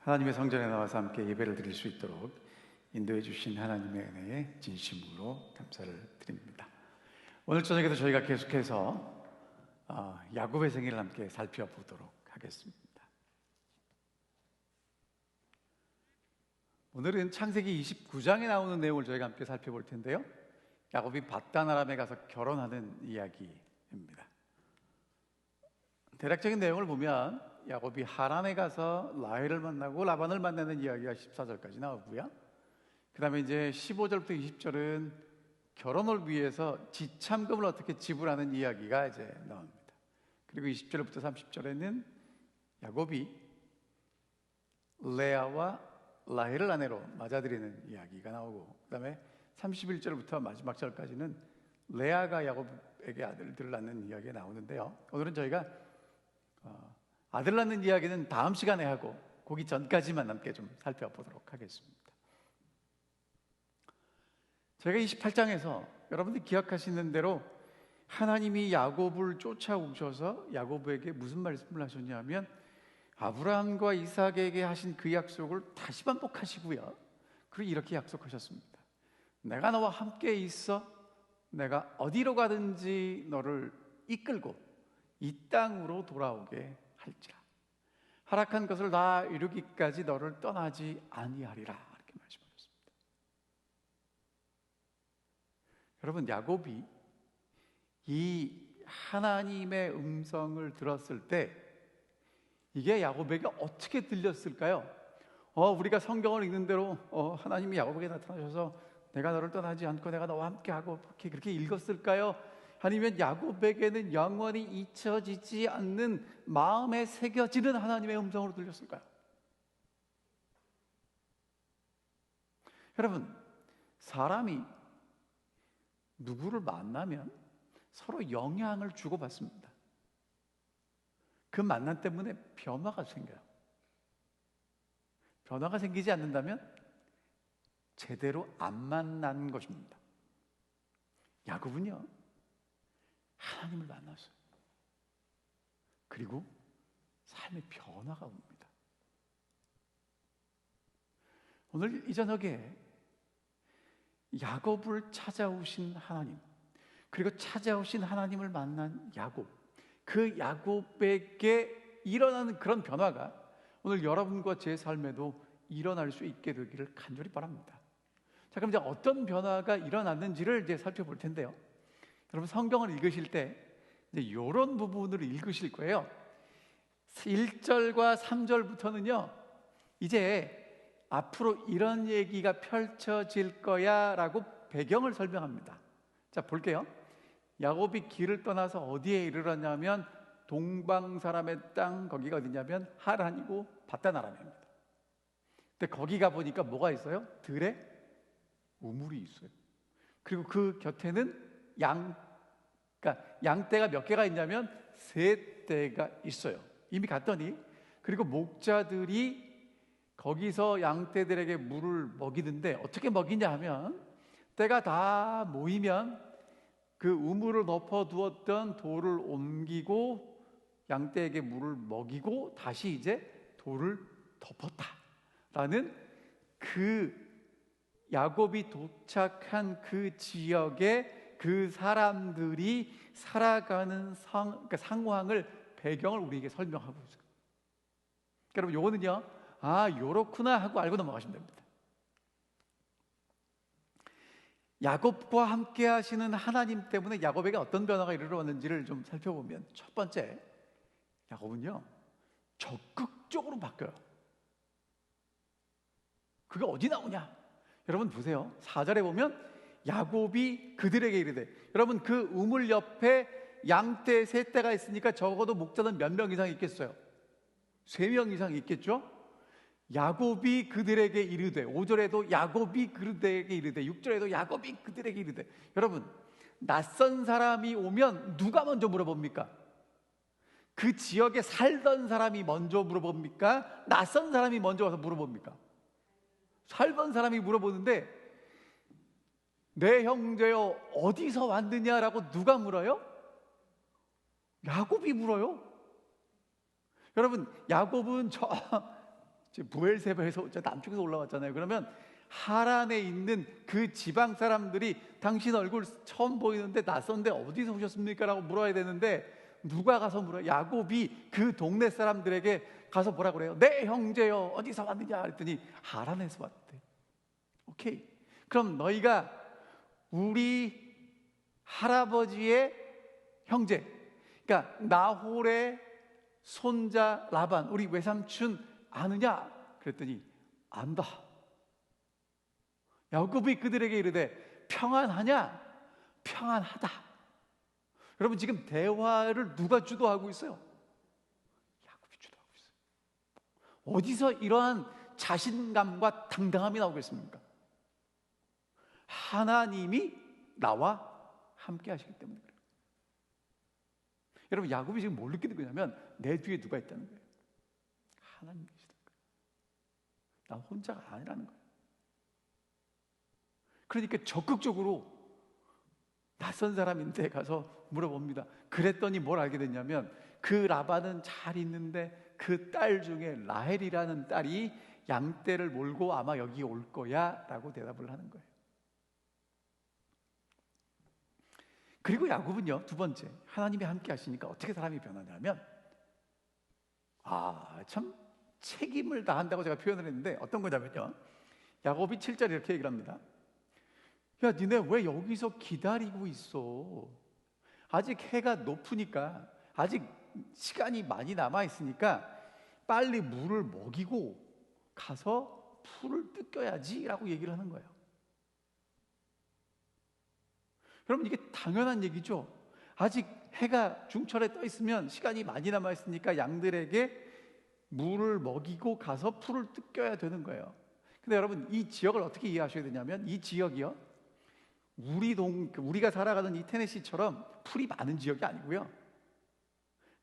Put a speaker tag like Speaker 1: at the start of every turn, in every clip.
Speaker 1: 하나님의 성전에 나와서 함께 예배를 드릴 수 있도록 인도해 주신 하나님의 은혜에 진심으로 감사를 드립니다. 오늘 저녁에도 저희가 계속해서 야곱의 생애를 함께 살펴보도록 하겠습니다. 오늘은 창세기 29장에 나오는 내용을 저희가 함께 살펴볼 텐데요, 야곱이 밧단 아람에 가서 결혼하는 이야기입니다. 대략적인 내용을 보면 야곱이 하란에 가서 라헬을 만나고 라반을 만나는 이야기가 14절까지 나오고요, 그 다음에 이제 15절부터 20절은 결혼을 위해서 지참금을 어떻게 지불하는 이야기가 이제 나옵니다. 그리고 20절부터 30절에는 야곱이 레아와 라헬을 아내로 맞아들이는 이야기가 나오고, 그 다음에 31절부터 마지막 절까지는 레아가 야곱에게 아들들을 낳는 이야기가 나오는데요, 오늘은 저희가 아들 낳는 이야기는 다음 시간에 하고 거기 전까지만 함께 좀 살펴보도록 하겠습니다. 저희가 28장에서 여러분들이 기억하시는 대로 하나님이 야곱을 쫓아오셔서 야곱에게 무슨 말씀을 하셨냐면 아브라함과 이삭에게 하신 그 약속을 다시 반복하시고요, 그리고 이렇게 약속하셨습니다. 내가 너와 함께 있어 내가 어디로 가든지 너를 이끌고 이 땅으로 돌아오게 할지라. 허락한 것을 다 이루기까지 너를 떠나지 아니하리라, 이렇게 말씀하셨습니다. 여러분, 야곱이 이 하나님의 음성을 들었을 때 이게 야곱에게 어떻게 들렸을까요? 우리가 성경을 읽는 대로 하나님이 야곱에게 나타나셔서 내가 너를 떠나지 않고 내가 너와 함께하고 그렇게 읽었을까요? 아니면 야곱에게는 영원히 잊혀지지 않는 마음에 새겨지는 하나님의 음성으로 들렸을까요? 여러분, 사람이 누구를 만나면 서로 영향을 주고받습니다. 그 만남 때문에 변화가 생겨요. 변화가 생기지 않는다면 제대로 안 만난 것입니다. 야곱은요, 하나님을 만났어요. 그리고 삶의 변화가 옵니다. 오늘 이 저녁에 야곱을 찾아오신 하나님, 그리고 찾아오신 하나님을 만난 야곱, 그 야곱에게 일어나는 그런 변화가 오늘 여러분과 제 삶에도 일어날 수 있게 되기를 간절히 바랍니다. 자, 그럼 이제 어떤 변화가 일어났는지를 이제 살펴볼 텐데요, 여러분 성경을 읽으실 때 이제 이런 부분을 읽으실 거예요. 1절과 3절부터는요 이제 앞으로 이런 얘기가 펼쳐질 거야 라고 배경을 설명합니다. 자, 볼게요. 야곱이 길을 떠나서 어디에 이르렀냐면 동방 사람의 땅, 거기가 어디냐면 하란이고 밧단 아람입니다. 근데 거기 가 보니까 뭐가 있어요? 들에 우물이 있어요. 그리고 그 곁에는 그러니까 양떼가 몇 개가 있냐면 3떼가 있어요. 이미 갔더니, 그리고 목자들이 거기서 양떼들에게 물을 먹이는데 어떻게 먹이냐 하면 떼가 다 모이면 그 우물을 덮어두었던 돌을 옮기고 양떼에게 물을 먹이고 다시 이제 돌을 덮었다라는, 그 야곱이 도착한 그 지역에 그 사람들이 살아가는 그러니까 상황을, 배경을 우리에게 설명하고 있어요. 여러분, 요거는요 요렇구나 하고 알고 넘어가시면 됩니다. 야곱과 함께 하시는 하나님 때문에 야곱에게 어떤 변화가 이르렀는지를 좀 살펴보면, 첫 번째, 야곱은요 적극적으로 바뀌어요. 그게 어디 나오냐? 여러분 보세요. 4절에 보면 야곱이 그들에게 이르되, 여러분 그 우물 옆에 양떼 3떼가 있으니까 적어도 목자는 몇 명 이상 있겠어요? 3명 이상 있겠죠? 야곱이 그들에게 이르되, 5절에도 야곱이 그들에게 이르되, 6절에도 야곱이 그들에게 이르되. 여러분, 낯선 사람이 오면 누가 먼저 물어봅니까? 그 지역에 살던 사람이 먼저 물어봅니까? 낯선 사람이 먼저 와서 물어봅니까? 살던 사람이 물어보는데, 내 형제여 어디서 왔느냐라고 누가 물어요? 야곱이 물어요. 여러분, 야곱은 부엘세바에서 남쪽에서 올라왔잖아요. 그러면 하란에 있는 그 지방 사람들이 당신 얼굴 처음 보이는데 낯선데 어디서 오셨습니까? 라고 물어야 되는데 누가 가서 물어요? 야곱이 그 동네 사람들에게 가서 뭐라 그래요? 네 형제요, 어디서 왔느냐 그랬더니 하란에서 왔대. 오케이, 그럼 너희가 우리 할아버지의 형제, 그러니까 나홀의 손자 라반, 우리 외삼촌 아느냐? 그랬더니 안다. 야곱이 그들에게 이르되 평안하냐? 평안하다. 여러분, 지금 대화를 누가 주도하고 있어요? 야곱이 주도하고 있어요. 어디서 이러한 자신감과 당당함이 나오겠습니까? 하나님이 나와 함께 하시기 때문에 그래요. 여러분, 야곱이 지금 뭘 느끼는 거냐면 내 뒤에 누가 있다는 거예요. 하나님 계시다는 거예요. 나 혼자가 아니라는 거예요. 그러니까 적극적으로 낯선 사람인데 가서 물어봅니다. 그랬더니 뭘 알게 됐냐면 그 라반은 잘 있는데 그 딸 중에 라헬이라는 딸이 양떼를 몰고 아마 여기 올 거야 라고 대답을 하는 거예요. 그리고 야곱은요, 두 번째, 하나님이 함께 하시니까 어떻게 사람이 변하냐면 참 책임을 다한다고 제가 표현을 했는데 어떤 거냐면요, 야곱이 7절에 이렇게 얘기를 합니다. 야, 니네 왜 여기서 기다리고 있어? 아직 해가 높으니까, 아직 시간이 많이 남아있으니까 빨리 물을 먹이고 가서 풀을 뜯겨야지 라고 얘기를 하는 거예요. 여러분, 이게 당연한 얘기죠. 아직 해가 중철에 떠 있으면 시간이 많이 남아있으니까 양들에게 물을 먹이고 가서 풀을 뜯겨야 되는 거예요. 근데 여러분, 이 지역을 어떻게 이해하셔야 되냐면 이 지역이요, 우리가 살아가는 이 테네시처럼 풀이 많은 지역이 아니고요,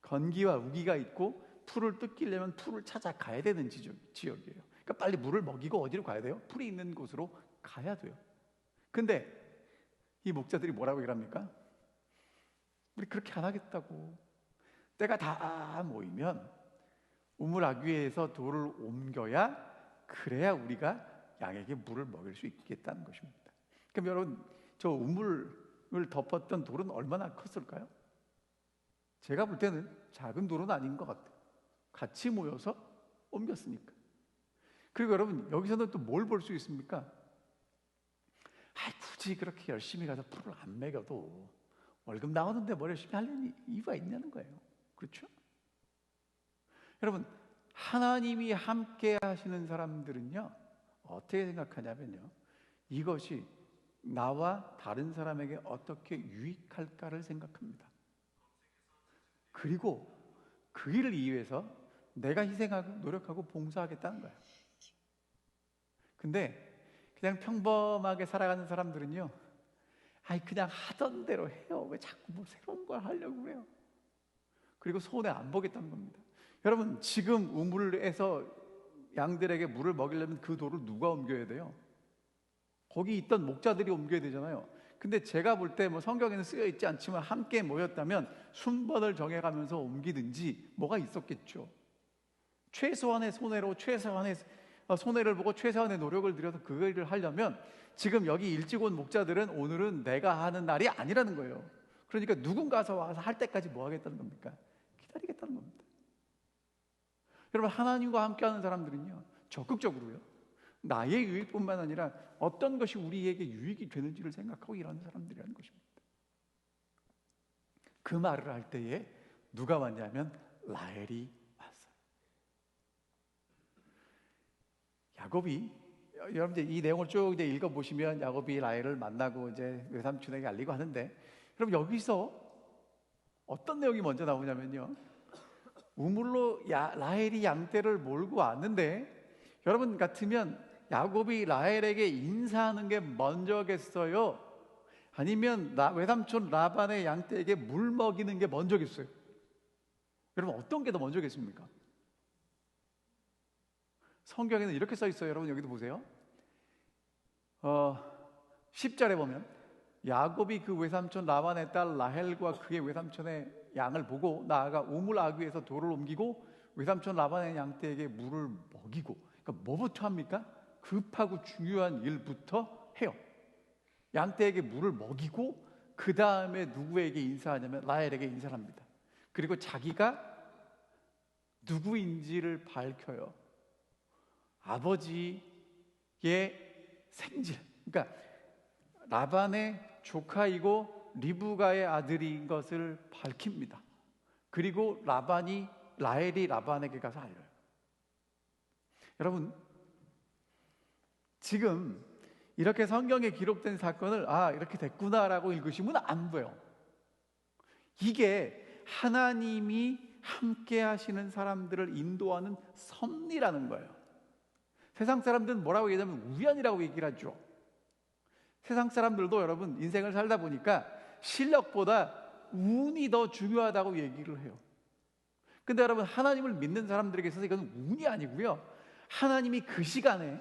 Speaker 1: 건기와 우기가 있고 풀을 뜯기려면 풀을 찾아가야 되는 지역이에요. 그러니까 빨리 물을 먹이고 어디로 가야 돼요? 풀이 있는 곳으로 가야 돼요. 근데 이 목자들이 뭐라고 얘기합니까? 우리 그렇게 안 하겠다고. 때가 다 모이면 우물아귀에서 돌을 옮겨야, 그래야 우리가 양에게 물을 먹일 수 있겠다는 것입니다. 그럼 여러분, 저 우물을 덮었던 돌은 얼마나 컸을까요? 제가 볼 때는 작은 돌은 아닌 것 같아요. 같이 모여서 옮겼으니까. 그리고 여러분, 여기서는 또 뭘 볼 수 있습니까? 굳이 그렇게 열심히 가서 풀을 안 먹여도 월급 나오는데 뭘 열심히 하려는 이유가 있냐는 거예요. 그렇죠? 여러분, 하나님이 함께 하시는 사람들은요, 어떻게 생각하냐면요, 이것이 나와 다른 사람에게 어떻게 유익할까를 생각합니다. 그리고 그 일을 위해서 내가 희생하고 노력하고 봉사하겠다는 거예요. 근데 그냥 평범하게 살아가는 사람들은요, 그냥 하던 대로 해요. 왜 자꾸 뭐 새로운 걸 하려고 그래요? 그리고 손해 안 보겠다는 겁니다. 여러분, 지금 우물에서 양들에게 물을 먹이려면 그 돌을 누가 옮겨야 돼요? 거기 있던 목자들이 옮겨야 되잖아요. 근데 제가 볼 때 뭐 성경에는 쓰여 있지 않지만 함께 모였다면 순번을 정해가면서 옮기든지 뭐가 있었겠죠. 최소한의 손해로 최소한의 손해를 보고 최소한의 노력을 들여서 그 일을 하려면 지금 여기 일찍 온 목자들은 오늘은 내가 하는 날이 아니라는 거예요. 그러니까 누군가 와서 할 때까지 뭐 하겠다는 겁니까? 기다리겠다는 겁니다. 여러분, 하나님과 함께하는 사람들은요, 적극적으로요, 나의 유익뿐만 아니라 어떤 것이 우리에게 유익이 되는지를 생각하고 일하는 사람들이라는 것입니다. 그 말을 할 때에 누가 왔냐면 라헬이 왔어요. 야곱이, 여러분들 이 내용을 쭉 이제 읽어보시면 야곱이 라헬을 만나고 이제 외삼촌에게 알리고 하는데, 여러분, 여기서 어떤 내용이 먼저 나오냐면요, 우물로 라헬이 양떼를 몰고 왔는데, 여러분 같으면 야곱이 라헬에게 인사하는 게 먼저겠어요? 아니면 외삼촌 라반의 양떼에게 물 먹이는 게 먼저겠어요? 여러분, 어떤 게 더 먼저겠습니까? 성경에는 이렇게 써 있어요. 여러분, 여기도 보세요. 10절에 보면 야곱이 그 외삼촌 라반의 딸 라헬과 그의 외삼촌의 양을 보고 나아가 우물 아귀에서 돌을 옮기고 외삼촌 라반의 양떼에게 물을 먹이고, 그러니까 뭐부터 합니까? 급하고 중요한 일부터 해요. 양떼에게 물을 먹이고 그 다음에 누구에게 인사하냐면 라헬에게 인사를 합니다. 그리고 자기가 누구인지를 밝혀요. 아버지의 생질, 그러니까 라반의 조카이고 리브가의 아들인 것을 밝힙니다. 그리고 라헬이 라반에게 가서 알려요. 여러분, 지금 이렇게 성경에 기록된 사건을 이렇게 됐구나라고 읽으시면 안 돼요. 이게 하나님이 함께 하시는 사람들을 인도하는 섭리라는 거예요. 세상 사람들은 뭐라고 얘기하면 우연이라고 얘기를 하죠. 세상 사람들도 여러분 인생을 살다 보니까 실력보다 운이 더 중요하다고 얘기를 해요. 근데 여러분, 하나님을 믿는 사람들에게 있어서 이건 운이 아니고요, 하나님이 그 시간에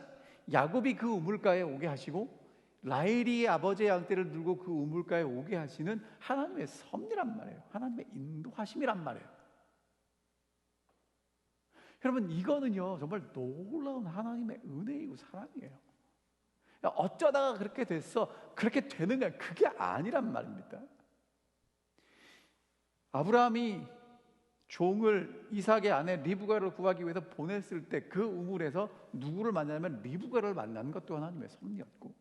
Speaker 1: 야곱이 그 우물가에 오게 하시고 라헬이 아버지의 양떼를 들고 그 우물가에 오게 하시는 하나님의 섭리란 말이에요. 하나님의 인도하심이란 말이에요. 여러분, 이거는요 정말 놀라운 하나님의 은혜이고 사랑이에요. 어쩌다가 그렇게 됐어, 그렇게 되는 거야, 그게 아니란 말입니다. 아브라함이 종을 이삭의 아내 리브가를 구하기 위해서 보냈을 때 그 우물에서 누구를 만나냐면 리브가를 만나는 것도 하나님의 섭리였고,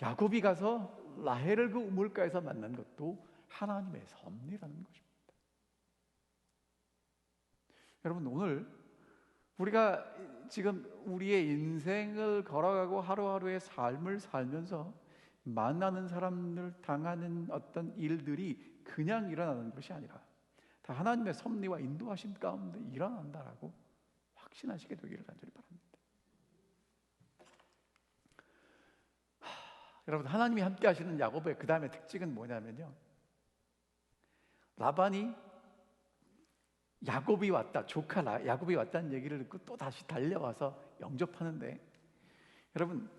Speaker 1: 야곱이 가서 라헬을 그 우물가에서 만난 것도 하나님의 섭리라는 것입니다. 여러분, 오늘 우리가 지금 우리의 인생을 걸어가고 하루하루의 삶을 살면서 만나는 사람들, 당하는 어떤 일들이 그냥 일어나는 것이 아니라 다 하나님의 섭리와 인도하심 가운데 일어난다라고 확신하시게 되기를 간절히 바랍니다. 여러분, 하나님이 함께 하시는 야곱의 그 다음의 특징은 뭐냐면요, 라반이 야곱이 왔다, 조카 야곱이 왔다는 얘기를 듣고 또 다시 달려와서 영접하는데, 여러분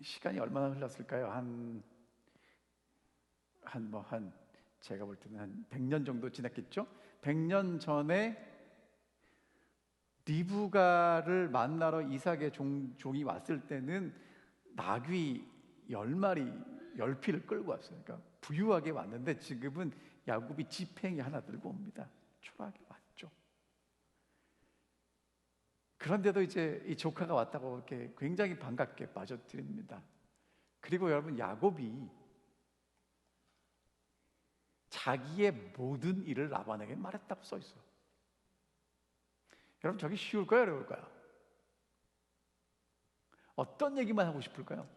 Speaker 1: 시간이 얼마나 흘렀을까요? 제가 볼 때는 한 100년 정도 지났겠죠? 100년 전에 리브가를 만나러 이삭의 종이 왔을 때는 나귀 10마리 10피를 끌고 왔어요. 그러니까 부유하게 왔는데 지금은 야곱이 지팽이 하나 들고 옵니다. 초라하게 왔죠. 그런데도 이제 이 조카가 왔다고 이렇게 굉장히 반갑게 맞아들입니다. 그리고 여러분, 야곱이 자기의 모든 일을 라반에게 말했다고 써 있어요. 여러분, 저게 쉬울까요, 어려울까요? 어떤 얘기만 하고 싶을까요?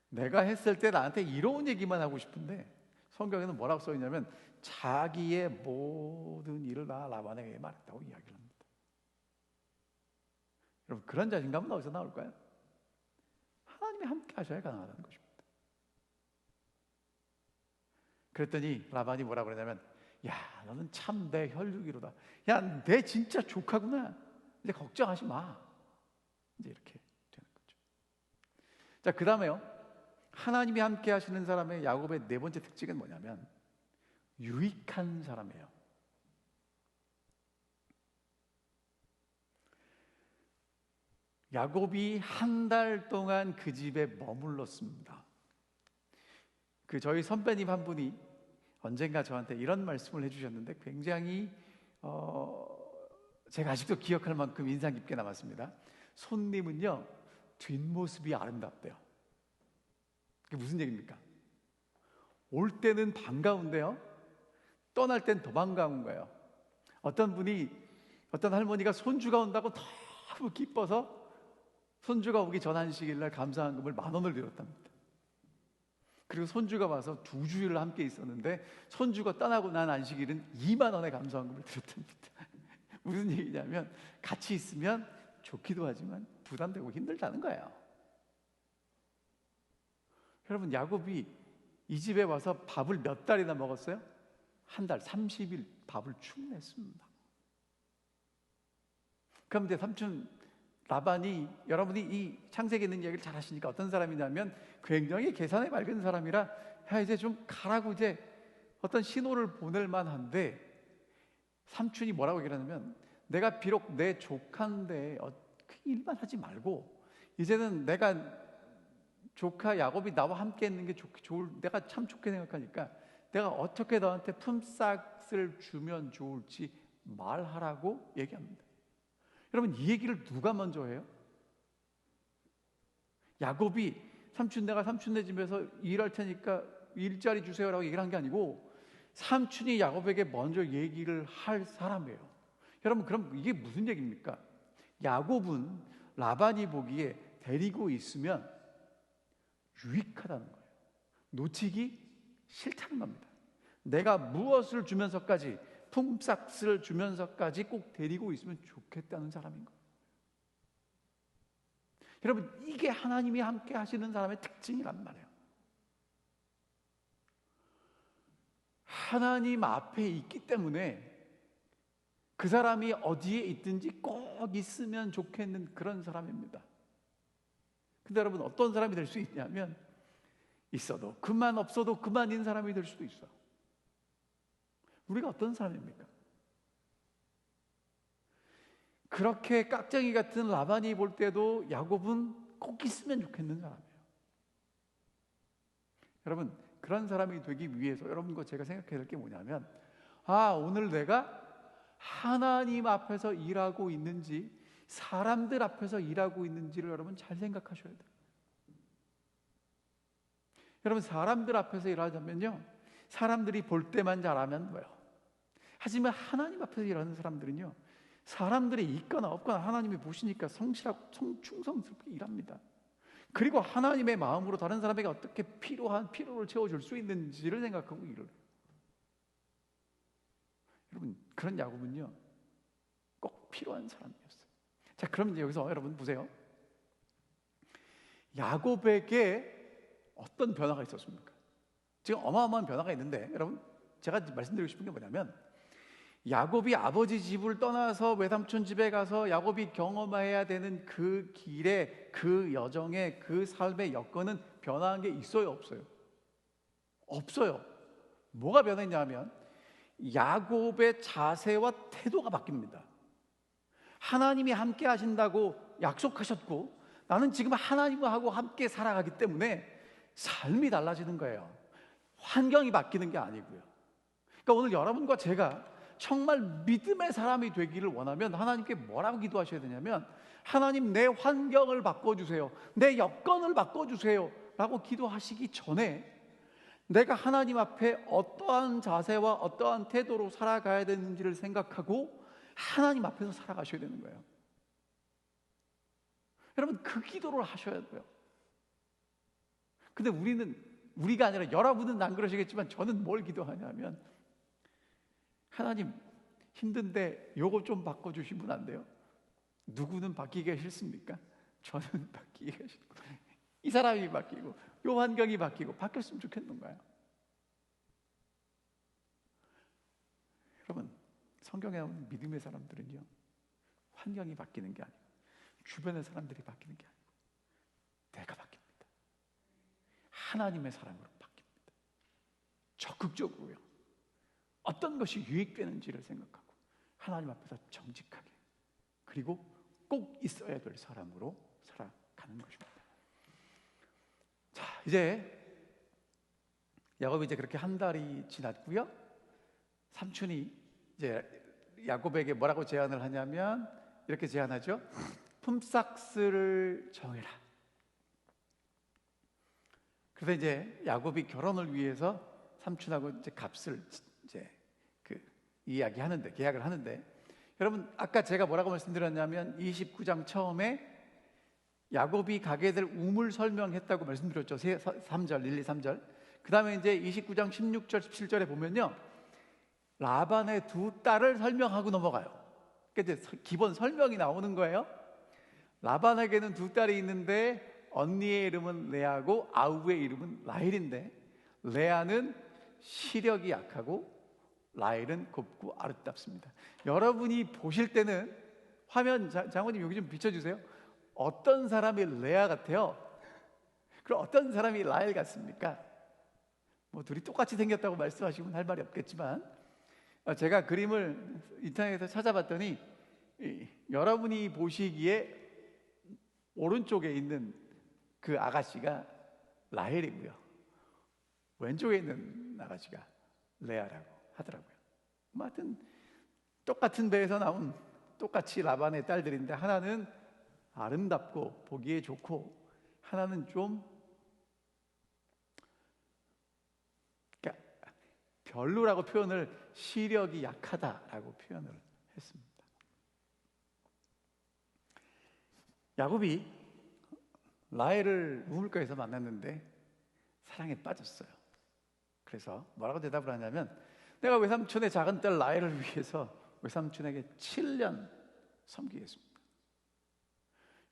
Speaker 1: 내가 했을 때 나한테 이로운 얘기만 하고 싶은데 성경에는 뭐라고 써 있냐면 자기의 모든 일을 다 라반에게 말했다고 이야기를 합니다. 여러분, 그런 자신감은 어디서 나올까요? 하나님이 함께 하셔야 가능하다는 것입니다. 그랬더니 라반이 뭐라고 그러냐면, 야, 너는 참 내 혈육이로다. 야, 내 진짜 조카구나. 이제 걱정하지 마. 이제 이렇게 되는 거죠. 자, 그 다음에요, 하나님이 함께 하시는 사람의 야곱의 네 번째 특징은 뭐냐면 유익한 사람이에요. 야곱이 한 달 동안 그 집에 머물렀습니다. 저희 선배님 한 분이 언젠가 저한테 이런 말씀을 해주셨는데 굉장히 제가 아직도 기억할 만큼 인상 깊게 남았습니다. 손님은요, 뒷모습이 아름답대요. 그게 무슨 얘기입니까? 올 때는 반가운데요, 떠날 땐 더 반가운 거예요. 어떤 할머니가 손주가 온다고 너무 기뻐서 손주가 오기 전 한식일날 감사한금을 10,000원을 드렸답니다. 그리고 손주가 와서 2주일을 함께 있었는데 손주가 떠나고 난 안식일은 20,000원의 감사한금을 드렸답니다. 무슨 얘기냐면 같이 있으면 좋기도 하지만 부담되고 힘들다는 거예요. 여러분, 야곱이 이 집에 와서 밥을 몇 달이나 먹었어요? 한 달, 30일 밥을 충냈습니다. 그런데 삼촌 라반이, 여러분이 이 창세기에 있는 이야기를 잘 아시니까 어떤 사람이냐면 굉장히 계산에 맑은 사람이라, 야, 이제 좀 가라고, 이제 어떤 신호를 보낼 만한데 삼촌이 뭐라고 얘기하냐면 내가 비록 내 조카인데 그 일만 하지 말고 이제는 내가 조카 야곱이 나와 함께 있는 게 내가 참 좋게 생각하니까 내가 어떻게 너한테 품삯을 주면 좋을지 말하라고 얘기합니다. 여러분, 이 얘기를 누가 먼저 해요? 야곱이 내가 삼촌네 집에서 일할 테니까 일자리 주세요라고 얘기를 한 게 아니고 삼촌이 야곱에게 먼저 얘기를 할 사람이에요. 여러분, 그럼 이게 무슨 얘기입니까? 야곱은 라반이 보기에 데리고 있으면 유익하다는 거예요. 놓치기 싫다는 겁니다. 내가 무엇을 주면서까지, 품삯을 주면서까지 꼭 데리고 있으면 좋겠다는 사람인 거예요. 여러분, 이게 하나님이 함께 하시는 사람의 특징이란 말이에요. 하나님 앞에 있기 때문에 그 사람이 어디에 있든지 꼭 있으면 좋겠는 그런 사람입니다. 근데 여러분, 어떤 사람이 될 수 있냐면 있어도 그만, 없어도 그만인 사람이 될 수도 있어요. 우리가 어떤 사람입니까? 그렇게 깍쟁이 같은 라반이 볼 때도 야곱은 꼭 있으면 좋겠는 사람이에요. 여러분, 그런 사람이 되기 위해서 여러분과 제가 생각해야 될 게 뭐냐면 오늘 내가 하나님 앞에서 일하고 있는지 사람들 앞에서 일하고 있는지를 여러분 잘 생각하셔야 돼요. 여러분, 사람들 앞에서 일하자면요, 사람들이 볼 때만 잘하면 뭐예요? 하지만 하나님 앞에서 일하는 사람들은요, 사람들이 있거나 없거나 하나님이 보시니까 성실하고 충성스럽게 일합니다. 그리고 하나님의 마음으로 다른 사람에게 어떻게 필요를 채워줄 수 있는지를 생각하고 일을 해요. 여러분, 그런 야곱은요 꼭 필요한 사람이었어요. 자, 그럼 이제 여기서 여러분 보세요. 야곱에게 어떤 변화가 있었습니까? 지금 어마어마한 변화가 있는데 여러분, 제가 말씀드리고 싶은 게 뭐냐면 야곱이 아버지 집을 떠나서 외삼촌 집에 가서 야곱이 경험해야 되는 그 길에, 그 여정에, 그 삶의 여건은 변화한 게 있어요, 없어요? 없어요. 뭐가 변했냐면 야곱의 자세와 태도가 바뀝니다. 하나님이 함께 하신다고 약속하셨고 나는 지금 하나님하고 함께 살아가기 때문에 삶이 달라지는 거예요. 환경이 바뀌는 게 아니고요. 그러니까 오늘 여러분과 제가 정말 믿음의 사람이 되기를 원하면 하나님께 뭐라고 기도하셔야 되냐면 하나님, 내 환경을 바꿔주세요, 내 여건을 바꿔주세요 라고 기도하시기 전에 내가 하나님 앞에 어떠한 자세와 어떠한 태도로 살아가야 되는지를 생각하고 하나님 앞에서 살아가셔야 되는 거예요. 여러분, 그 기도를 하셔야 돼요. 근데 우리가 아니라 여러분은 안 그러시겠지만 저는 뭘 기도하냐면 하나님, 힘든데 요거 좀 바꿔주시면 안 돼요? 누구는 바뀌기가 싫습니까? 저는 바뀌기가 싫고 이 사람이 바뀌고 요 환경이 바뀌고 바뀌었으면 좋겠는 거예요. 여러분, 성경에 나오는 믿음의 사람들은요, 환경이 바뀌는 게 아니고 주변의 사람들이 바뀌는 게 아니고 내가 바뀝니다. 하나님의 사랑으로 바뀝니다. 적극적으로요. 어떤 것이 유익되는지를 생각하고 하나님 앞에서 정직하게, 그리고 꼭 있어야 될 사람으로 살아가는 것입니다. 자, 이제 야곱이 이제 그렇게 한 달이 지났고요. 삼촌이 이제 야곱에게 뭐라고 제안을 하냐면 이렇게 제안하죠. 품삯을 정해라. 그래서 이제 야곱이 결혼을 위해서 삼촌하고 이제 값을 이제 이야기하는데, 계약을 하는데, 여러분 아까 제가 뭐라고 말씀드렸냐면 29장 처음에 야곱이 가게 될 우물 설명했다고 말씀드렸죠. 3절, 1, 2, 3절. 그 다음에 이제 29장 16절, 17절에 보면요, 라반의 두 딸을 설명하고 넘어가요. 그러니까 이제 기본 설명이 나오는 거예요. 라반에게는 두 딸이 있는데 언니의 이름은 레아고 아우의 이름은 라헬인데 레아는 시력이 약하고 라헬은 곱고 아름답습니다. 여러분이 보실 때는 화면, 장모님 여기 좀 비춰주세요. 어떤 사람이 레아 같아요? 그럼 어떤 사람이 라헬 같습니까? 뭐 둘이 똑같이 생겼다고 말씀하시면 할 말이 없겠지만, 제가 그림을 인터넷에서 찾아봤더니 여러분이 보시기에 오른쪽에 있는 그 아가씨가 라헬이고요, 왼쪽에 있는 아가씨가 레아라고 하더라고요. 뭐 하여튼 똑같은 배에서 나온 똑같이 라반의 딸들인데, 하나는 아름답고 보기에 좋고 하나는 좀 별로라고 표현을, 시력이 약하다라고 표현을 했습니다. 야곱이 라헬을 우물가에서 만났는데 사랑에 빠졌어요. 그래서 뭐라고 대답을 하냐면, 내가 외삼촌의 작은 딸 라헬을 위해서 외삼촌에게 7년 섬기겠습니다.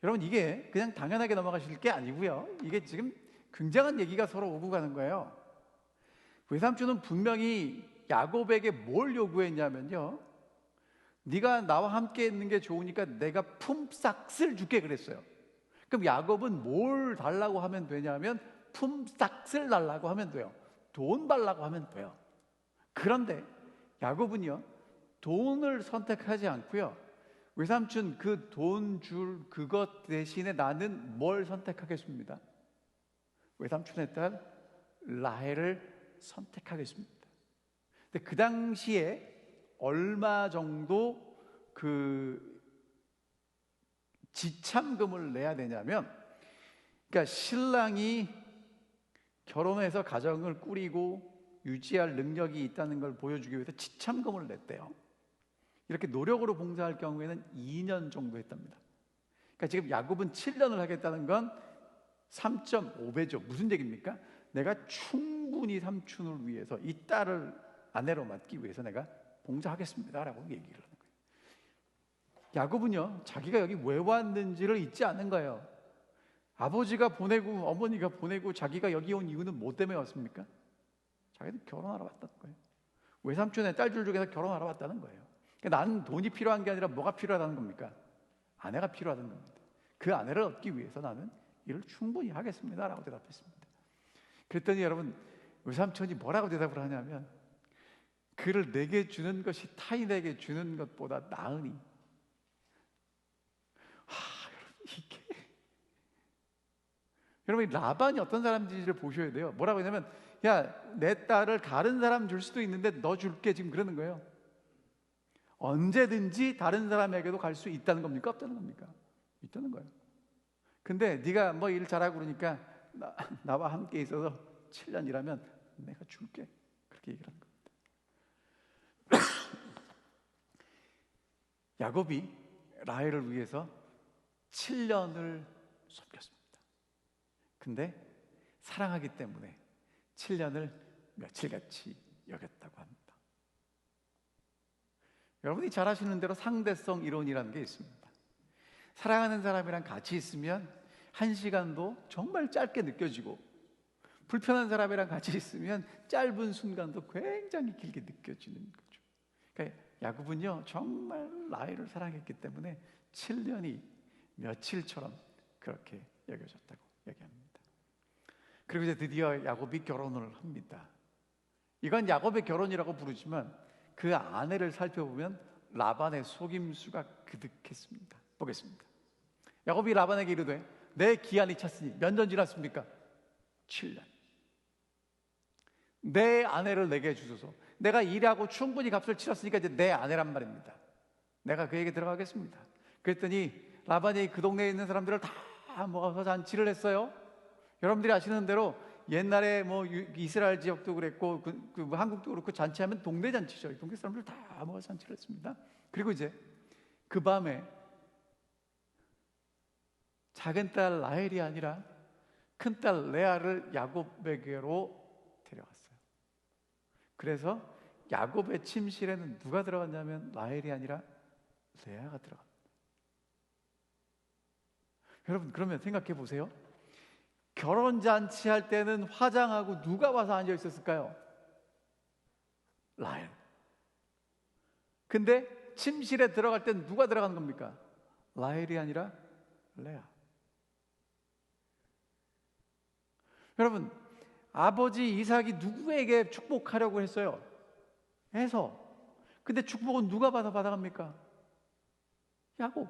Speaker 1: 여러분, 이게 그냥 당연하게 넘어가실 게 아니고요, 이게 지금 굉장한 얘기가 서로 오고 가는 거예요. 외삼촌은 분명히 야곱에게 뭘 요구했냐면요, 네가 나와 함께 있는 게 좋으니까 내가 품삯을 줄게 그랬어요. 그럼 야곱은 뭘 달라고 하면 되냐면, 품삯을 달라고 하면 돼요. 돈 달라고 하면 돼요. 그런데 야곱은요, 돈을 선택하지 않고요, 외삼촌 그 돈 줄 그것 대신에 나는 뭘 선택하겠습니다? 외삼촌의 딸 라헬을 선택하겠습니다. 근데 그 당시에 얼마 정도 그 지참금을 내야 되냐면, 그러니까 신랑이 결혼해서 가정을 꾸리고 유지할 능력이 있다는 걸 보여주기 위해서 지참금을 냈대요. 이렇게 노력으로 봉사할 경우에는 2년 정도 했답니다. 그러니까 지금 야곱은 7년을 하겠다는 건 3.5배죠. 무슨 얘기입니까? 내가 충분히 삼촌을 위해서, 이 딸을 아내로 맡기 위해서 내가 봉사하겠습니다라고 얘기를 하는 거예요. 야곱은요, 자기가 여기 왜 왔는지를 잊지 않는 거예요. 아버지가 보내고 어머니가 보내고 자기가 여기 온 이유는 뭐 때문에 왔습니까? 자기는 결혼하러 왔다는 거예요. 외삼촌의 딸들 중에서 결혼하러 왔다는 거예요. 그러니까 나는 돈이 필요한 게 아니라 뭐가 필요하다는 겁니까? 아내가 필요하다는 겁니다. 그 아내를 얻기 위해서 나는 일을 충분히 하겠습니다라고 대답했습니다. 그랬더니 여러분, 외삼촌이 뭐라고 대답을 하냐면, 그를 내게 주는 것이 타인에게 주는 것보다 나으니. 여러분, 라반이 어떤 사람인지를 보셔야 돼요. 뭐라고 했냐면, 야, 내 딸을 다른 사람 줄 수도 있는데 너 줄게, 지금 그러는 거예요. 언제든지 다른 사람에게도 갈 수 있다는 겁니까? 없다는 겁니까? 있다는 거예요. 근데 네가 뭐 일 잘하고 그러니까 나와 함께 있어서 7년 일하면 내가 줄게, 그렇게 얘기를 하는 겁니다. 야곱이 라헬을 위해서 7년을 섬겼습니다. 근데 사랑하기 때문에 7년을 며칠같이 여겼다고 합니다. 여러분이 잘 아시는 대로 상대성 이론이라는 게 있습니다. 사랑하는 사람이랑 같이 있으면 1시간도 정말 짧게 느껴지고, 불편한 사람이랑 같이 있으면 짧은 순간도 굉장히 길게 느껴지는 거죠. 그러니까 야곱은요, 정말 라헬을 사랑했기 때문에 7년이 며칠처럼 그렇게 여겨졌다고 얘기합니다. 그리고 이제 드디어 야곱이 결혼을 합니다. 이건 야곱의 결혼이라고 부르지만 그 아내를 살펴보면 라반의 속임수가 그득했습니다. 보겠습니다. 야곱이 라반에게 이르되, 내 기한이 찼으니 몇 년 지났습니까? 7년. 내 아내를 내게 주소서. 내가 일하고 충분히 값을 치렀으니까 이제 내 아내란 말입니다. 내가 그에게 들어가겠습니다. 그랬더니 라반이 그 동네에 있는 사람들을 다 모아서 잔치를 했어요. 여러분들이 아시는 대로 옛날에 뭐 이스라엘 지역도 그랬고 한국도 그렇고, 잔치하면 동네 잔치죠. 동네 사람들 다 모아서 잔치를 했습니다. 그리고 이제 그 밤에 작은 딸 라헬이 아니라 큰 딸 레아를 야곱에게로 데려갔어요. 그래서 야곱의 침실에는 누가 들어갔냐면 라헬이 아니라 레아가 들어갑니다. 여러분, 그러면 생각해 보세요. 결혼잔치 할 때는 화장하고 누가 와서 앉아 있었을까요? 라헬. 근데 침실에 들어갈 때는 누가 들어가는 겁니까? 라헬이 아니라 레아. 여러분, 아버지 이삭이 누구에게 축복하려고 했어요? 에서. 근데 축복은 누가 받아갑니까? 야곱.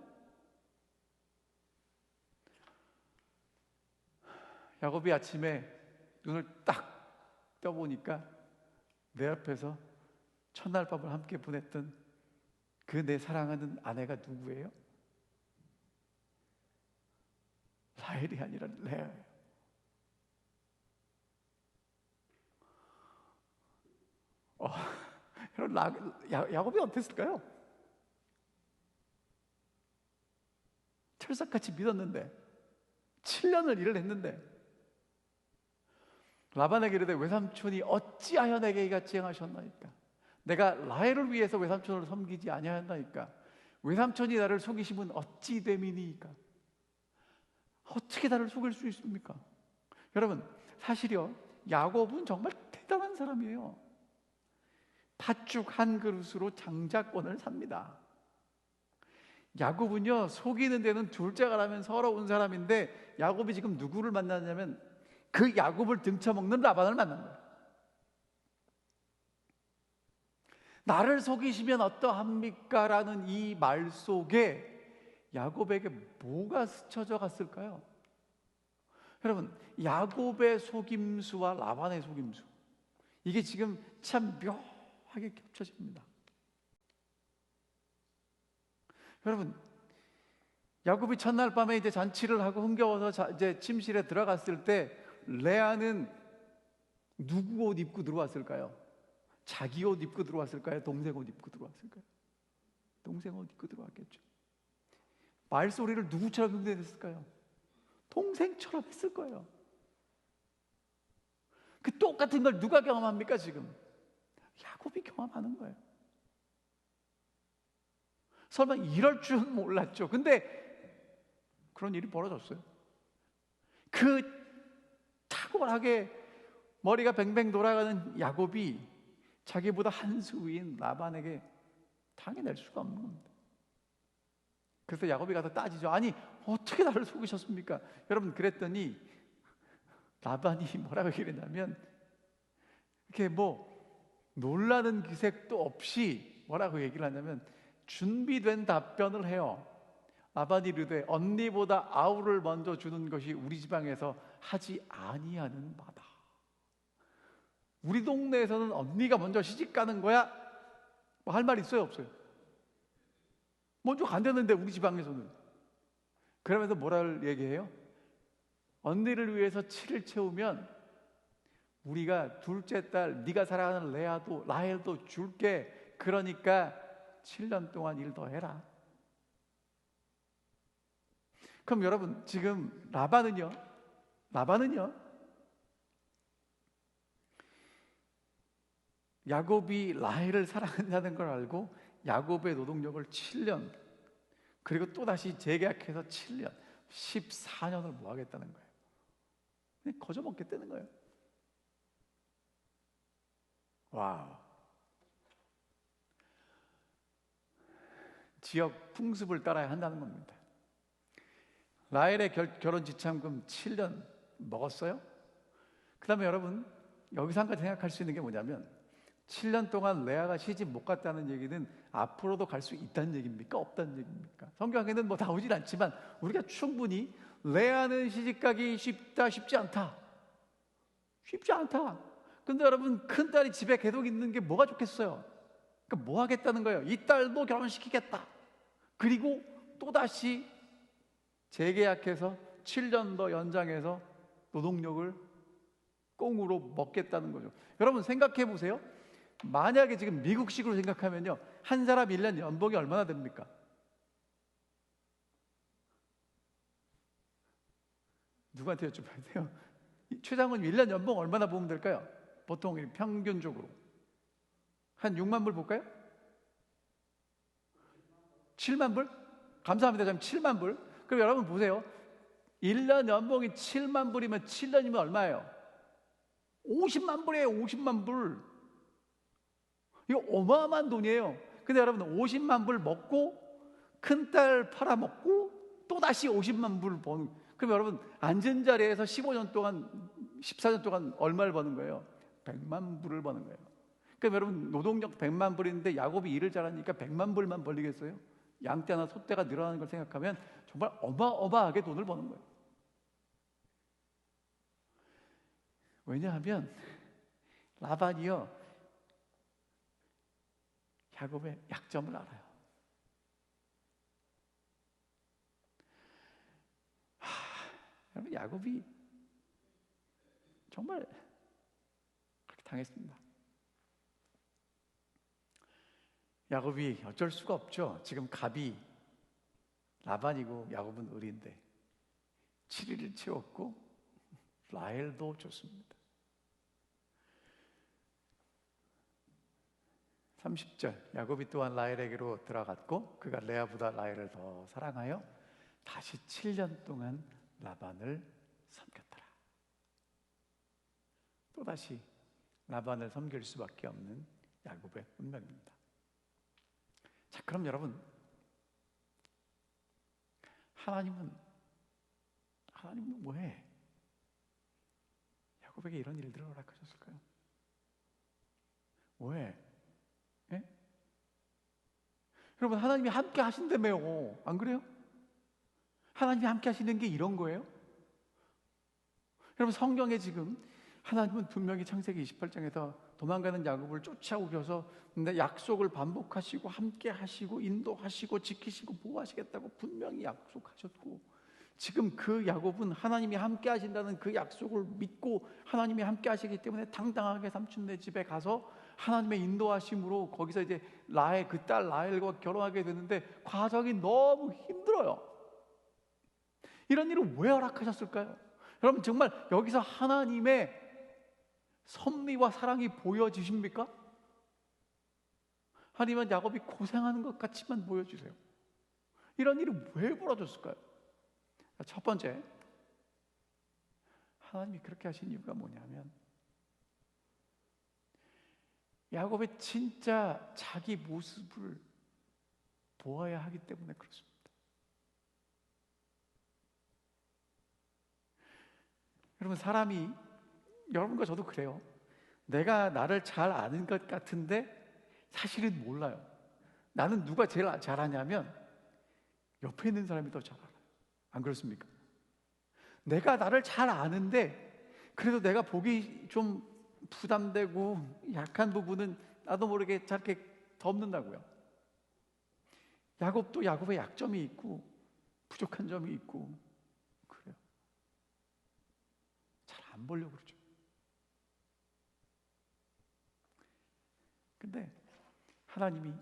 Speaker 1: 야곱이 아침에 눈을 딱 떠보니까 내 앞에서 첫날 밤을 함께 보냈던 그 내 사랑하는 아내가 누구예요? 라헬이 아니라 레아예요. 여러분, 야곱이 어땠을까요? 철석같이 믿었는데 7년을 일을 했는데 라반에게 이르되 외삼촌이 어찌하여 내게 이같이 행하셨나이까? 내가 라헬을 위해서 외삼촌을 섬기지 아니하였나이까? 외삼촌이 나를 속이시면 어찌 됨이니이까? 어떻게 나를 속일 수 있습니까? 여러분, 사실요, 야곱은 정말 대단한 사람이에요. 팥죽 한 그릇으로 장자권을 삽니다. 야곱은요, 속이는 데는 둘째가라면 서러운 사람인데, 야곱이 지금 누구를 만났냐면 그 야곱을 등쳐먹는 라반을 만난 거예요. 나를 속이시면 어떠합니까? 라는 이 말 속에 야곱에게 뭐가 스쳐져 갔을까요? 여러분, 야곱의 속임수와 라반의 속임수, 이게 지금 참 묘하게 겹쳐집니다. 여러분, 야곱이 첫날 밤에 이제 잔치를 하고 흥겨워서 이제 침실에 들어갔을 때 레아는 누구 옷 입고 들어왔을까요? 자기 옷 입고 들어왔을까요? 동생 옷 입고 들어왔을까요? 동생 옷 입고 들어왔겠죠. 말소리를 누구처럼 흉내냈을까요? 동생처럼 했을 거예요. 그 똑같은 걸 누가 경험합니까 지금? 야곱이 경험하는 거예요. 설마 이럴 줄은 몰랐죠. 근데 그런 일이 벌어졌어요. 그 탁월하게 머리가 뱅뱅 돌아가는 야곱이 자기보다 한 수 위인 라반에게 당해낼 수가 없는 겁니다. 그래서 야곱이 가서 따지죠. 아니, 어떻게 나를 속이셨습니까? 여러분, 그랬더니 라반이 뭐라고 얘기했냐면, 이렇게 뭐 놀라는 기색도 없이 뭐라고 얘기를 하냐면, 준비된 답변을 해요. 라반이 이르되 언니보다 아우를 먼저 주는 것이 우리 지방에서 하지 아니하는 바다. 우리 동네에서는 언니가 먼저 시집 가는 거야? 뭐 할 말 있어요, 없어요? 먼저 간다는데 우리 지방에서는. 그러면서 뭐라를 얘기해요? 언니를 위해서 7일 채우면 우리가 둘째 딸 네가 사랑하는 라헬도 줄게. 그러니까 7년 동안 일 더 해라. 그럼 여러분, 지금 라반은요 야곱이 라헬을 사랑한다는 걸 알고 야곱의 노동력을 7년, 그리고 또다시 재계약해서 7년, 14년을 뭐 하겠다는 거예요? 그냥 거저 먹겠다는 거예요. 와, 지역 풍습을 따라야 한다는 겁니다. 라헬의 결혼 지참금 7년 먹었어요? 그 다음에 여러분, 여기서 한 가지 생각할 수 있는 게 뭐냐면, 7년 동안 레아가 시집 못 갔다는 얘기는 앞으로도 갈 수 있다는 얘기입니까? 없다는 얘기입니까? 성경에는 뭐 나오질 않지만 우리가 충분히 레아는 시집 가기 쉽다, 쉽지 않다. 쉽지 않다. 근데 여러분, 큰딸이 집에 계속 있는 게 뭐가 좋겠어요? 그러니까 뭐 하겠다는 거예요? 이 딸도 결혼시키겠다. 그리고 또다시 재계약해서 7년 더 연장해서 노동력을 꽁으로 먹겠다는 거죠. 여러분, 생각해 보세요. 만약에 지금 미국식으로 생각하면요, 한 사람 1년 연봉이 얼마나 됩니까? 누구한테 여쭤봐야 돼요? 최장훈 1년 연봉 얼마나 보면 될까요? 보통 평균적으로 한 6만 불 볼까요? 7만 불? 감사합니다. 좀 7만 불. 그럼 여러분 보세요. 1년 연봉이 7만 불이면 7년이면 얼마예요? 50만 불이에요. 50만 불. 이거 어마어마한 돈이에요. 근데 여러분, 50만 불 먹고 큰딸 팔아먹고 또다시 50만 불 버는. 그럼 여러분, 앉은 자리에서 15년 동안 14년 동안 얼마를 버는 거예요? 100만 불을 버는 거예요. 그러니까 여러분, 노동력 100만 불인데 야곱이 일을 잘하니까 100만 불만 벌리겠어요? 양떼나 소떼가 늘어나는 걸 생각하면 정말 어마어마하게 돈을 버는 거예요. 왜냐하면 라반이요, 야곱의 약점을 알아요. 여러분, 야곱이 정말 그렇게 당했습니다. 야곱이 어쩔 수가 없죠. 지금 갑이 라반이고 야곱은 을인데 7일을 채웠고 라헬도 줬습니다. 30절, 야곱이 또한 라헬에게로 들어갔고 그가 레아보다 라헬을 더 사랑하여 다시 7년 동안 라반을 섬겼더라. 또다시 라반을 섬길 수밖에 없는 야곱의 운명입니다. 자, 그럼 여러분, 하나님은 왜 야곱에게 이런 일들을 허락하셨을까요? 왜? 예? 여러분, 하나님이 함께 하신다며요. 안 그래요? 하나님이 함께 하시는 게 이런 거예요? 여러분, 성경에 지금 하나님은 분명히 창세기 28장에서 도망가는 야곱을 쫓아오셔서 약속을 반복하시고 함께 하시고 인도하시고 지키시고 보호하시겠다고 분명히 약속하셨고, 지금 그 야곱은 하나님이 함께 하신다는 그 약속을 믿고 하나님이 함께 하시기 때문에 당당하게 삼촌네 집에 가서 하나님의 인도하심으로 거기서 이제 그 딸 라헬과 결혼하게 되는데 과정이 너무 힘들어요. 이런 일을 왜 허락하셨을까요? 여러분, 정말 여기서 하나님의 섭리와 사랑이 보여지십니까? 아니면 야곱이 고생하는 것 같이만 보여주세요? 이런 일이 왜 벌어졌을까요? 첫 번째, 하나님이 그렇게 하신 이유가 뭐냐면 야곱의 진짜 자기 모습을 보아야 하기 때문에 그렇습니다. 여러분, 사람이, 여러분과 저도 그래요. 내가 나를 잘 아는 것 같은데 사실은 몰라요. 나는 누가 제일 잘 아냐면 옆에 있는 사람이 더 잘 알아요. 안 그렇습니까? 내가 나를 잘 아는데 그래도 내가 보기 좀 부담되고 약한 부분은 나도 모르게 저렇게 덮는다고요. 야곱도 야곱의 약점이 있고 부족한 점이 있고 그래요. 잘 안 보려고 그러죠. 근데 하나님이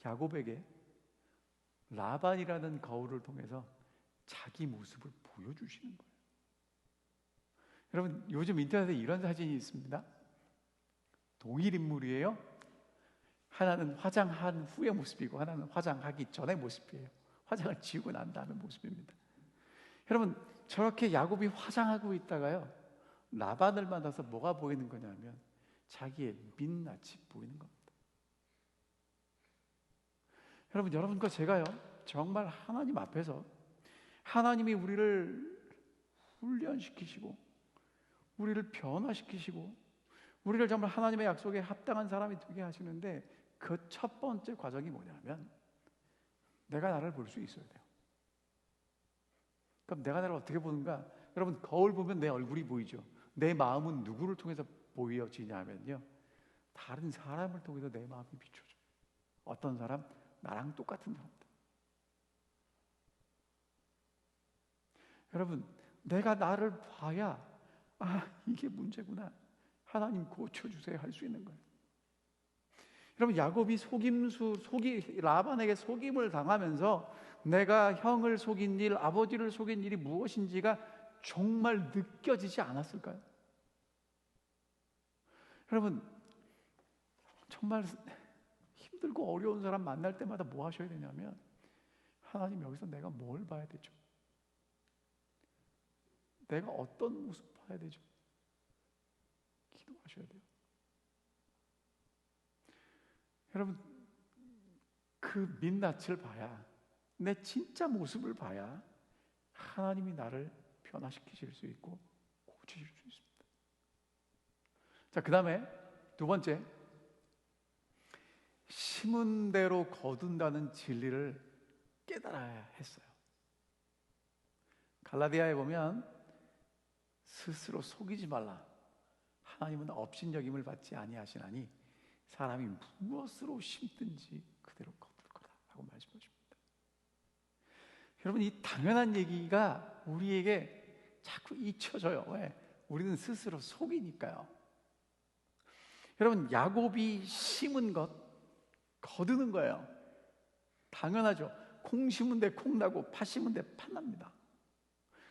Speaker 1: 야곱에게 라반이라는 거울을 통해서 자기 모습을 보여주시는 거예요. 여러분, 요즘 인터넷에 이런 사진이 있습니다. 동일 인물이에요. 하나는 화장한 후의 모습이고 하나는 화장하기 전의 모습이에요. 화장을 지우고 난 다음의 모습입니다. 여러분, 저렇게 야곱이 화장하고 있다가요, 라반을 만나서 뭐가 보이는 거냐면 자기의 민낯이 보이는 겁니다. 여러분, 여러분과 제가요, 정말 하나님 앞에서 하나님이 우리를 훈련시키시고 우리를 변화시키시고 우리를 정말 하나님의 약속에 합당한 사람이 되게 하시는데 그 첫 번째 과정이 뭐냐면 내가 나를 볼 수 있어야 돼요. 그럼 내가 나를 어떻게 보는가? 여러분, 거울 보면 내 얼굴이 보이죠. 내 마음은 누구를 통해서 보여지냐면요, 다른 사람을 통해서 내 마음이 비춰져요. 어떤 사람? 나랑 똑같은 사람들. 여러분, 내가 나를 봐야 이게 문제구나, 하나님 고쳐주세요 할 수 있는 거예요. 여러분, 야곱이 라반에게 속임을 당하면서 내가 형을 속인 일, 아버지를 속인 일이 무엇인지가 정말 느껴지지 않았을까요? 여러분, 정말 힘들고 어려운 사람 만날 때마다 뭐 하셔야 되냐면 하나님, 여기서 내가 뭘 봐야 되죠? 내가 어떤 모습 봐야 되죠? 기도하셔야 돼요. 여러분, 그 민낯을 봐야, 내 진짜 모습을 봐야 하나님이 나를 변화시키실 수 있고 고치실 수 자, 그 다음에 두 번째, 심은 대로 거둔다는 진리를 깨달아야 했어요. 갈라디아에 보면 스스로 속이지 말라. 하나님은 업신여김을 받지 아니하시나니 사람이 무엇으로 심든지 그대로 거둘 거다라고 말씀하십니다. 여러분, 이 당연한 얘기가 우리에게 자꾸 잊혀져요. 왜? 우리는 스스로 속이니까요. 여러분, 야곱이 심은 것 거두는 거예요. 당연하죠. 콩 심은 데 콩 나고 팥 심은 데 팥 납니다.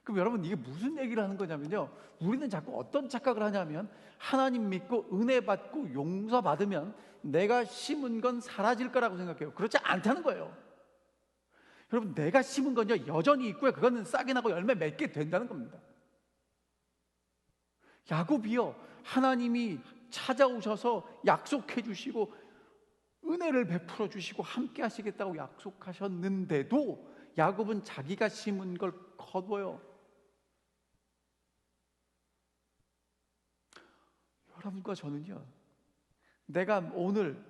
Speaker 1: 그럼 여러분, 이게 무슨 얘기를 하는 거냐면요, 우리는 자꾸 어떤 착각을 하냐면 하나님 믿고 은혜 받고 용서 받으면 내가 심은 건 사라질 거라고 생각해요. 그렇지 않다는 거예요. 여러분, 내가 심은 건요 여전히 있고요, 그거는 싹이 나고 열매 맺게 된다는 겁니다. 야곱이요, 하나님이 찾아오셔서 약속해 주시고 은혜를 베풀어 주시고 함께 하시겠다고 약속하셨는데도 야곱은 자기가 심은 걸 거둬요. 여러분과 저는요, 내가 오늘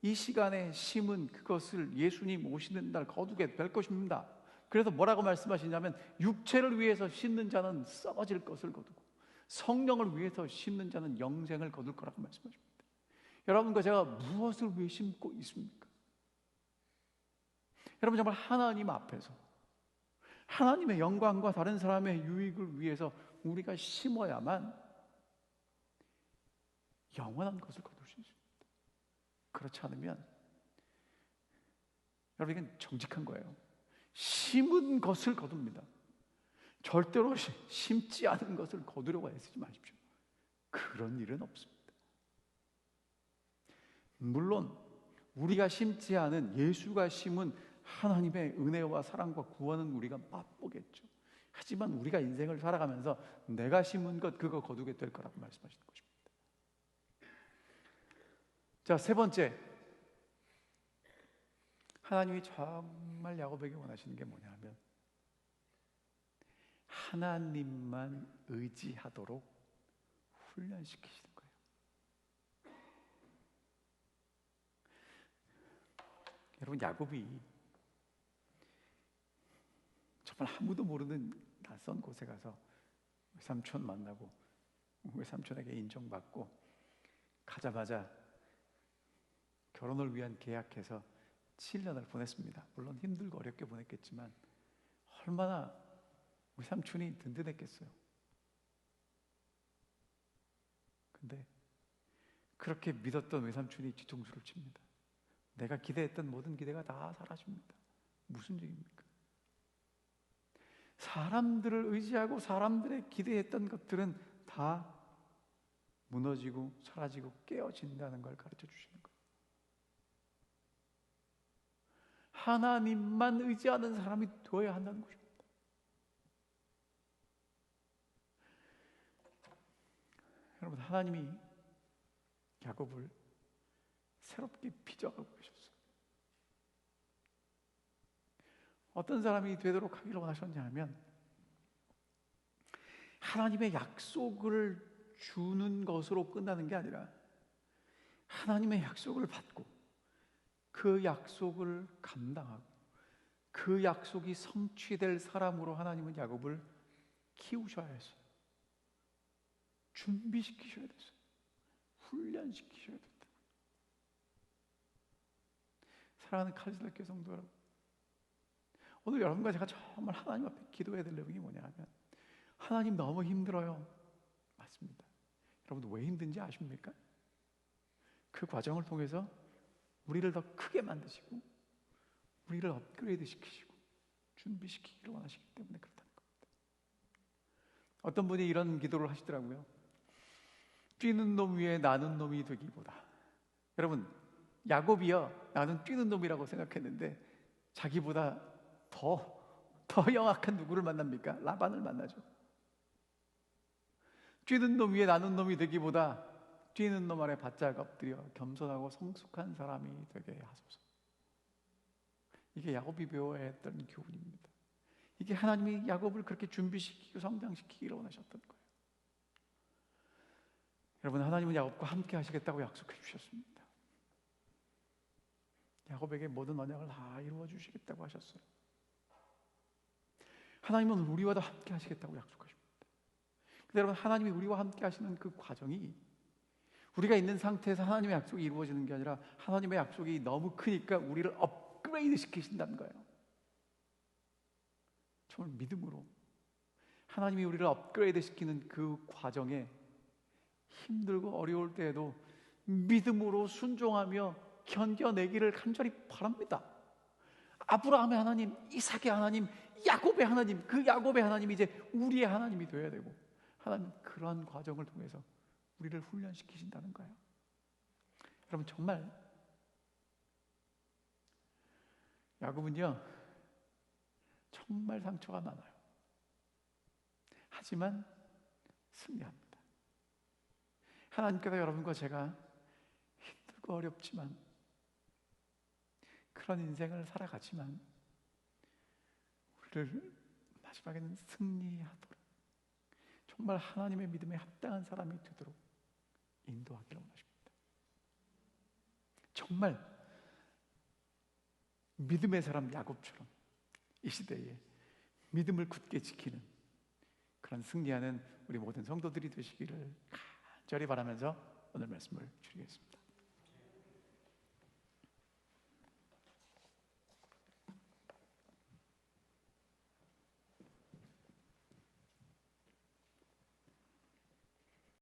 Speaker 1: 이 시간에 심은 그것을 예수님 오시는 날 거두게 될 것입니다. 그래서 뭐라고 말씀하시냐면 육체를 위해서 심는 자는 썩어질 것을 거두고 성령을 위해서 심는 자는 영생을 거둘 거라고 말씀하십니다. 여러분과 제가 무엇을 위해 심고 있습니까? 여러분, 정말 하나님 앞에서 하나님의 영광과 다른 사람의 유익을 위해서 우리가 심어야만 영원한 것을 거둘 수 있습니다. 그렇지 않으면 여러분, 이건 정직한 거예요. 심은 것을 거둡니다. 절대로 심지 않은 것을 거두려고 애쓰지 마십시오. 그런 일은 없습니다. 물론 우리가 심지 않은 예수가 심은 하나님의 은혜와 사랑과 구원은 우리가 맛보겠죠. 하지만 우리가 인생을 살아가면서 내가 심은 것 그거 거두게 될 거라고 말씀하시는 것입니다. 자, 세 번째, 하나님이 정말 야곱에게 원하시는 게 뭐냐 하면 하나님만 의지하도록 훈련시키시는 거예요. 여러분, 야곱이 정말 아무도 모르는 낯선 곳에 가서 외삼촌 만나고 외삼촌에게 인정받고 가자마자 결혼을 위한 계약해서 7년을 보냈습니다. 물론 힘들고 어렵게 보냈겠지만 얼마나 외삼촌이 든든했겠어요. 근데 그렇게 믿었던 외삼촌이 뒤통수를 칩니다. 내가 기대했던 모든 기대가 다 사라집니다. 무슨 얘기입니까? 사람들을 의지하고 사람들의 기대했던 것들은 다 무너지고 사라지고 깨어진다는 걸 가르쳐 주시는 거예요. 하나님만 의지하는 사람이 되어야 한다는 것입니다. 여러분, 하나님이 야곱을 새롭게 빚어가고 계셨어요. 어떤 사람이 되도록 하기를 원하셨냐 하면 하나님의 약속을 주는 것으로 끝나는 게 아니라 하나님의 약속을 받고 그 약속을 감당하고 그 약속이 성취될 사람으로 하나님은 야곱을 키우셔야 했어요. 준비시키셔야 됐어요. 훈련시키셔야 됐다. 사랑하는 칼리스타 성도 여러분, 오늘 여러분과 제가 정말 하나님 앞에 기도해야 될 내용이 뭐냐 하면 하나님 너무 힘들어요. 맞습니다. 여러분, 왜 힘든지 아십니까? 그 과정을 통해서 우리를 더 크게 만드시고 우리를 업그레이드 시키시고 준비시키기를 원하시기 때문에 그렇다는 겁니다. 어떤 분이 이런 기도를 하시더라고요. 뛰는 놈 위에 나는 놈이 되기보다. 여러분, 야곱이요, 나는 뛰는 놈이라고 생각했는데 자기보다 더 영악한 누구를 만납니까? 라반을 만나죠. 뛰는 놈 위에 나는 놈이 되기보다 뛰는 놈 아래 바짝 엎드려 겸손하고 성숙한 사람이 되게 하소서. 이게 야곱이 배워야 했던 교훈입니다. 이게 하나님이 야곱을 그렇게 준비시키고 성장시키기를 원하셨던 거예요. 여러분, 하나님은 야곱과 함께 하시겠다고 약속해 주셨습니다. 야곱에게 모든 언약을 다 이루어 주시겠다고 하셨어요. 하나님은 우리와도 함께 하시겠다고 약속하십니다. 근데 여러분, 하나님이 우리와 함께 하시는 그 과정이 우리가 있는 상태에서 하나님의 약속이 이루어지는 게 아니라 하나님의 약속이 너무 크니까 우리를 업그레이드 시키신다는 거예요. 정말 믿음으로 하나님이 우리를 업그레이드 시키는 그 과정에 힘들고 어려울 때에도 믿음으로 순종하며 견뎌내기를 간절히 바랍니다. 아브라함의 하나님, 이삭의 하나님, 야곱의 하나님, 그 야곱의 하나님이 이제 우리의 하나님이 되어야 되고, 하나님 그러한 과정을 통해서 우리를 훈련시키신다는 거예요. 여러분, 정말 야곱은요 정말 상처가 많아요. 하지만 승리합니다. 하나님께서 여러분과 제가 힘들고 어렵지만 그런 인생을 살아가지만 우리를 마지막에는 승리하도록 정말 하나님의 믿음에 합당한 사람이 되도록 인도하기를 원하십니다. 정말 믿음의 사람 야곱처럼 이 시대에 믿음을 굳게 지키는 그런 승리하는 우리 모든 성도들이 되시기를 간절히 바라면서 오늘 말씀을 줄이겠습니다.